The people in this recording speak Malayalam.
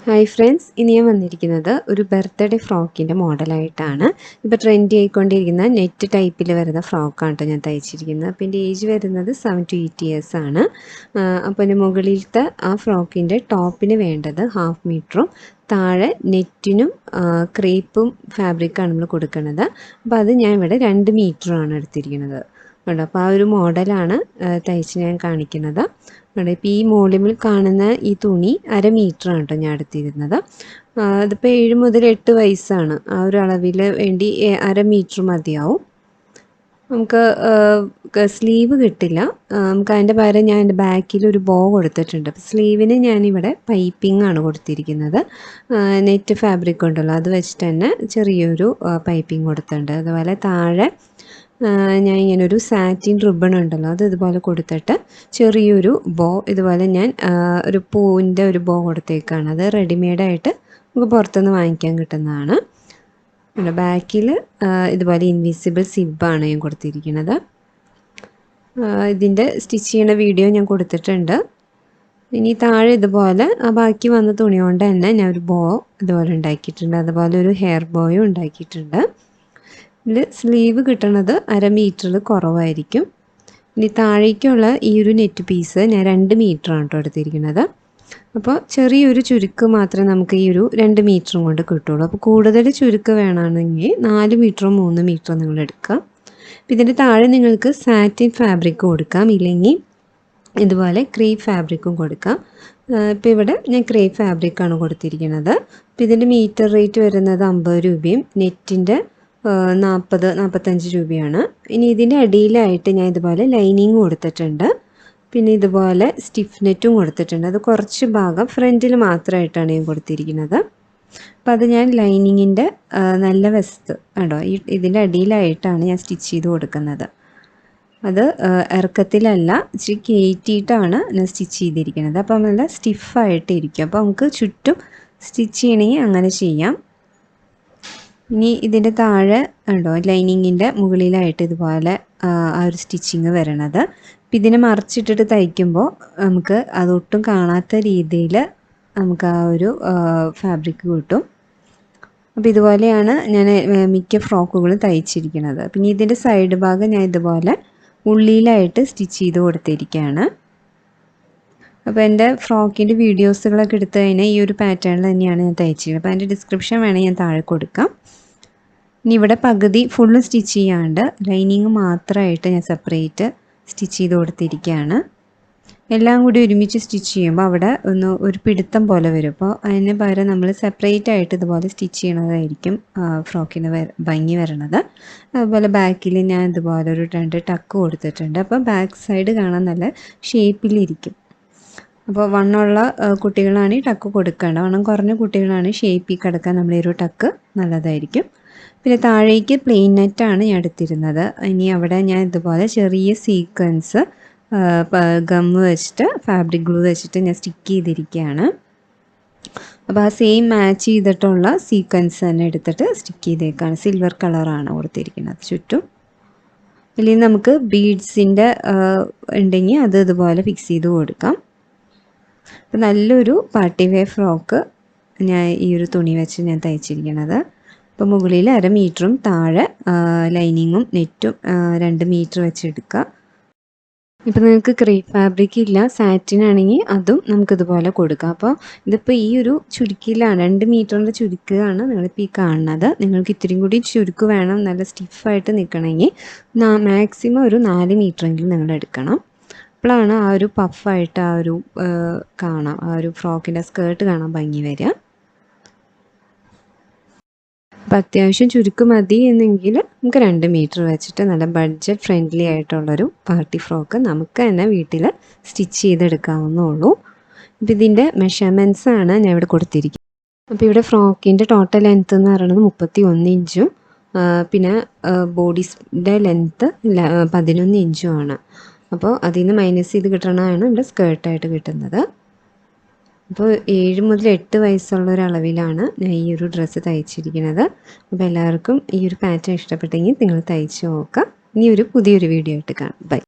ഹായ് ഫ്രണ്ട്സ്, ഇനി ഞാൻ വന്നിരിക്കുന്നത് ഒരു ബർത്ത്ഡേ ഫ്രോക്കിൻ്റെ മോഡലായിട്ടാണ്. ഇപ്പോൾ ട്രെൻഡി ആയിക്കൊണ്ടിരിക്കുന്ന നെറ്റ് ടൈപ്പിൽ വരുന്ന ഫ്രോക്കാണ് കേട്ടോ ഞാൻ തയ്ച്ചിരിക്കുന്നത്. അപ്പോൾ എൻ്റെ ഏജ് വരുന്നത് 7 to 8 ഇയേഴ്സ് ആണ്. അപ്പോൾ എൻ്റെ മുകളിലത്തെ ആ ഫ്രോക്കിൻ്റെ ടോപ്പിന് വേണ്ടത് 1/2 മീറ്ററും താഴെ നെറ്റിനും ക്രേപ്പും ഫാബ്രിക്കാണ് നമ്മൾ കൊടുക്കുന്നത്. അപ്പോൾ അത് ഞാൻ ഇവിടെ 2 മീറ്ററാണ് എടുത്തിരിക്കുന്നത് കേട്ടോ. അപ്പോൾ ആ ഒരു മോഡലാണ് തയ്ച്ച് ഞാൻ കാണിക്കുന്നത്. ഇപ്പോൾ ഈ മോളിൽ കാണുന്ന ഈ തുണി 1/2 മീറ്ററാണ് കേട്ടോ ഞാൻ എടുത്തിരുന്നത്. അതിപ്പോൾ 7 മുതൽ 8 വയസ്സാണ്. ആ ഒരു അളവിൽ വേണ്ടി 1/2 മീറ്റർ മതിയാവും. നമുക്ക് സ്ലീവ് കിട്ടില്ല. നമുക്ക് അതിൻ്റെ പകരം ഞാൻ എൻ്റെ ബാക്കിൽ ഒരു ബോ കൊടുത്തിട്ടുണ്ട്. അപ്പോൾ സ്ലീവിന് ഞാനിവിടെ പൈപ്പിംഗ് ആണ് കൊടുത്തിരിക്കുന്നത്. നെറ്റ് ഫാബ്രിക് ഉണ്ടല്ലോ, അത് വെച്ചിട്ട് തന്നെ ചെറിയൊരു പൈപ്പിംഗ് കൊടുത്തിട്ടുണ്ട്. അതുപോലെ താഴെ ഞാൻ ഇങ്ങനൊരു സാറ്റിൻ റിബൺ ഉണ്ടല്ലോ, അത് ഇതുപോലെ കൊടുത്തിട്ട് ചെറിയൊരു ബോ ഇതുപോലെ ഞാൻ ഒരു പൂവിൻ്റെ ഒരു ബോ കൊടുത്തേക്കാണ്. അത് റെഡിമെയ്ഡായിട്ട് നമുക്ക് പുറത്തുനിന്ന് വാങ്ങിക്കാൻ കിട്ടുന്നതാണ്. ബാക്കിൽ ഇതുപോലെ ഇൻവിസിബിൾ സിബാണ് ഞാൻ കൊടുത്തിരിക്കുന്നത്. ഇതിൻ്റെ സ്റ്റിച്ച് ചെയ്യുന്ന വീഡിയോ ഞാൻ കൊടുത്തിട്ടുണ്ട്. ഇനി താഴെ ഇതുപോലെ ബാക്കി വന്ന തുണി കൊണ്ട് തന്നെ ഞാൻ ഒരു ബോ ഇതുപോലെ ഉണ്ടാക്കിയിട്ടുണ്ട്. അതുപോലെ ഒരു ഹെയർ ബോയും ഉണ്ടാക്കിയിട്ടുണ്ട്. ഇതിൽ സ്ലീവ് കിട്ടണത് 1/2 മീറ്ററിൽ കുറവായിരിക്കും. ഇനി താഴേക്കുള്ള ഈ ഒരു നെറ്റ് പീസ് ഞാൻ 2 മീറ്ററാണ് കേട്ടോ എടുത്തിരിക്കുന്നത്. അപ്പോൾ ചെറിയൊരു ചുരുക്ക് മാത്രമേ നമുക്ക് ഈ ഒരു 2 മീറ്ററും കൊണ്ട് കിട്ടുള്ളൂ. അപ്പോൾ കൂടുതൽ ചുരുക്ക് വേണമെങ്കിൽ 4 മീറ്ററോ 3 മീറ്ററോ നിങ്ങൾ എടുക്കാം. അപ്പോൾ ഇതിൻ്റെ താഴെ നിങ്ങൾക്ക് സാറ്റിൻ ഫാബ്രിക് കൊടുക്കാം, ഇല്ലെങ്കിൽ ഇതുപോലെ ക്രേപ്പ് ഫാബ്രിക്കും കൊടുക്കാം. ഇപ്പോൾ ഇവിടെ ഞാൻ ക്രേപ്പ് ഫാബ്രിക്കാണ് കൊടുത്തിരിക്കുന്നത്. അപ്പോൾ ഇതിൻ്റെ മീറ്റർ റേറ്റ് വരുന്നത് 50 രൂപയും നെറ്റിൻ്റെ 40-45 രൂപയാണ്. ഇനി ഇതിൻ്റെ അടിയിലായിട്ട് ഞാൻ ഇതുപോലെ ലൈനിങ് കൊടുത്തിട്ടുണ്ട്. പിന്നെ ഇതുപോലെ സ്റ്റിഫ് നെറ്റും കൊടുത്തിട്ടുണ്ട്. അത് കുറച്ച് ഭാഗം ഫ്രണ്ടിൽ മാത്രമായിട്ടാണ് ഞാൻ കൊടുത്തിരിക്കുന്നത്. അപ്പോൾ അത് ഞാൻ ലൈനിങ്ങിൻ്റെ നല്ല വശത്ത് കണ്ടോ, ഇതിൻ്റെ അടിയിലായിട്ടാണ് ഞാൻ സ്റ്റിച്ച് ചെയ്ത് കൊടുക്കുന്നത്. അത് ഇറക്കത്തിലല്ല, ഇച്ചിരി കയറ്റിയിട്ടാണ് ഞാൻ സ്റ്റിച്ച് ചെയ്തിരിക്കുന്നത്. അപ്പോൾ നല്ല സ്റ്റിഫായിട്ടിരിക്കും. അപ്പോൾ നമുക്ക് ചുറ്റും സ്റ്റിച്ച് ചെയ്യണമെങ്കിൽ അങ്ങനെ ചെയ്യാം. ഇനി ഇതിൻ്റെ താഴെ ഉണ്ടോ ലൈനിങ്ങിൻ്റെ മുകളിലായിട്ട് ഇതുപോലെ ആ ഒരു സ്റ്റിച്ചിങ് വരണത്. അപ്പം ഇതിനെ മറിച്ചിട്ടിട്ട് തയ്ക്കുമ്പോൾ നമുക്ക് അതൊട്ടും കാണാത്ത രീതിയിൽ നമുക്ക് ആ ഒരു ഫാബ്രിക് കിട്ടും. അപ്പോൾ ഇതുപോലെയാണ് ഞാൻ മിക്ക ഫ്രോക്കുകളും തയ്ച്ചിരിക്കുന്നത്. പിന്നെ ഇതിൻ്റെ സൈഡ് ഭാഗം ഞാൻ ഇതുപോലെ ഉള്ളിലായിട്ട് സ്റ്റിച്ച് ചെയ്ത് കൊടുത്തിരിക്കുകയാണ്. അപ്പോൾ എൻ്റെ ഫ്രോക്കിൻ്റെ വീഡിയോസുകളൊക്കെ എടുത്ത് കഴിഞ്ഞാൽ ഈ ഒരു പാറ്റേണിൽ തന്നെയാണ് ഞാൻ തയ്ച്ചിരിക്കുന്നത്. അപ്പോൾ അതിൻ്റെ ഡിസ്ക്രിപ്ഷൻ വേണമെങ്കിൽ ഞാൻ താഴെ കൊടുക്കാം. ഇനി ഇവിടെ പകുതി ഫുള്ള് സ്റ്റിച്ച് ചെയ്യാണ്ട് ലൈനിങ് മാത്രമായിട്ട് ഞാൻ സെപ്പറേറ്റ് സ്റ്റിച്ച് ചെയ്ത് കൊടുത്തിരിക്കുകയാണ്. എല്ലാം കൂടി ഒരുമിച്ച് സ്റ്റിച്ച് ചെയ്യുമ്പോൾ അവിടെ ഒരു പിടുത്തം പോലെ വരും. അപ്പോൾ അതിന് പകരം നമ്മൾ സെപ്പറേറ്റ് ആയിട്ട് ഇതുപോലെ സ്റ്റിച്ച് ചെയ്യണതായിരിക്കും ഫ്രോക്കിന് ഭംഗി വരണത്. അതുപോലെ ബാക്കിൽ ഞാൻ ഇതുപോലെ ഒരു 2 ടക്ക് കൊടുത്തിട്ടുണ്ട്. അപ്പോൾ ബാക്ക് സൈഡ് കാണാൻ നല്ല ഷേപ്പിലിരിക്കും. അപ്പോൾ വണ്ണമുള്ള കുട്ടികളാണ് ഈ ടക്ക് കൊടുക്കേണ്ടത്. വണ്ണം കുറഞ്ഞ കുട്ടികളാണ് ഷേപ്പിൽ കിടക്കാൻ നമ്മൾ ഈ ഒരു ടക്ക് നല്ലതായിരിക്കും. പിന്നെ താഴേക്ക് പ്ലെയിൻ നെറ്റാണ് ഞാൻ എടുത്തിരുന്നത്. ഇനി അവിടെ ഞാൻ ഇതുപോലെ ചെറിയ സീക്വൻസ് ഗമ്മ് വെച്ചിട്ട് ഫാബ്രിക് ഗ്ലൂ വെച്ചിട്ട് ഞാൻ സ്റ്റിക്ക് ചെയ്തിരിക്കുകയാണ്. അപ്പോൾ ആ സെയിം മാച്ച് ചെയ്തിട്ടുള്ള സീക്വൻസ് തന്നെ എടുത്തിട്ട് സ്റ്റിക്ക് ചെയ്തേക്കാണ്. സിൽവർ കളറാണ് കൊടുത്തിരിക്കുന്നത് ചുറ്റും. അല്ലെങ്കിൽ നമുക്ക് ബീഡ്സിൻ്റെ ഉണ്ടെങ്കിൽ അത് ഇതുപോലെ ഫിക്സ് ചെയ്ത് കൊടുക്കാം. അപ്പോൾ നല്ലൊരു പാർട്ടി വെയർ ഫ്രോക്ക് ഞാൻ ഈ ഒരു തുണി വെച്ച് ഞാൻ തയ്ച്ചിരിക്കുന്നത്. അപ്പോൾ മുകളിൽ 1/2 മീറ്ററും താഴെ ലൈനിങ്ങും നെറ്റും 2 മീറ്റർ വെച്ചെടുക്കുക. ഇപ്പോൾ നിങ്ങൾക്ക് ക്രേപ്പ് ഫാബ്രിക് ഇല്ല, സാറ്റിൻ ആണെങ്കിൽ അതും നമുക്കിതുപോലെ കൊടുക്കാം. അപ്പോൾ ഇതിപ്പോൾ ഈ ഒരു ചുരുക്കിലാണ് 2 മീറ്ററിൻ്റെ ചുരുക്കാണ് നിങ്ങളിപ്പോൾ ഈ കാണുന്നത്. നിങ്ങൾക്ക് ഇത്തിരി കൂടി ചുരുക്ക് വേണം, നല്ല സ്റ്റിഫായിട്ട് നിൽക്കണമെങ്കിൽ മാക്സിമം ഒരു 4 മീറ്ററെങ്കിലും നിങ്ങൾ എടുക്കണം. അപ്പോഴാണ് ആ ഒരു പഫായിട്ട് ആ ഒരു കാണാം, ആ ഒരു ഫ്രോക്കിൻ്റെ സ്കേർട്ട് കാണാൻ ഭംഗി വരിക. അപ്പോൾ അത്യാവശ്യം ചുരുക്ക് മതി എന്നെങ്കിൽ നമുക്ക് 2 മീറ്റർ വെച്ചിട്ട് നല്ല ബഡ്ജറ്റ് ഫ്രണ്ട്ലി ആയിട്ടുള്ളൊരു പാർട്ടി ഫ്രോക്ക് നമുക്ക് തന്നെ വീട്ടിൽ സ്റ്റിച്ച് ചെയ്തെടുക്കാവുന്നുള്ളൂ. അപ്പോൾ ഇതിൻ്റെ മെഷർമെൻറ്റ്സാണ് ഞാൻ ഇവിടെ കൊടുത്തിരിക്കുന്നത്. അപ്പോൾ ഇവിടെ ഫ്രോക്കിൻ്റെ ടോട്ടൽ ലെങ്ത്ത് എന്ന് പറയുന്നത് 31 ഇഞ്ചും പിന്നെ ബോഡീസിൻ്റെ ലെങ്ത്ത് 11 ഇഞ്ചുമാണ്. അപ്പോൾ അതിൽ നിന്ന് മൈനസ് ചെയ്ത് കിട്ടണതാണ് ഇവിടെ സ്കേർട്ടായിട്ട് കിട്ടുന്നത്. അപ്പോൾ 7 മുതൽ 8 വയസ്സുള്ള ഒരളവിലാണ് ഞാൻ ഈ ഒരു ഡ്രസ്സ് തയ്ച്ചിരിക്കുന്നത്. അപ്പോൾ എല്ലാവർക്കും ഈ ഒരു പാറ്റേൺ ഇഷ്ടപ്പെട്ടെങ്കിൽ നിങ്ങൾ തയ്ച്ച് നോക്കാം. ഇനി ഒരു പുതിയൊരു വീഡിയോ ആയിട്ട് കാണാം. ബൈ.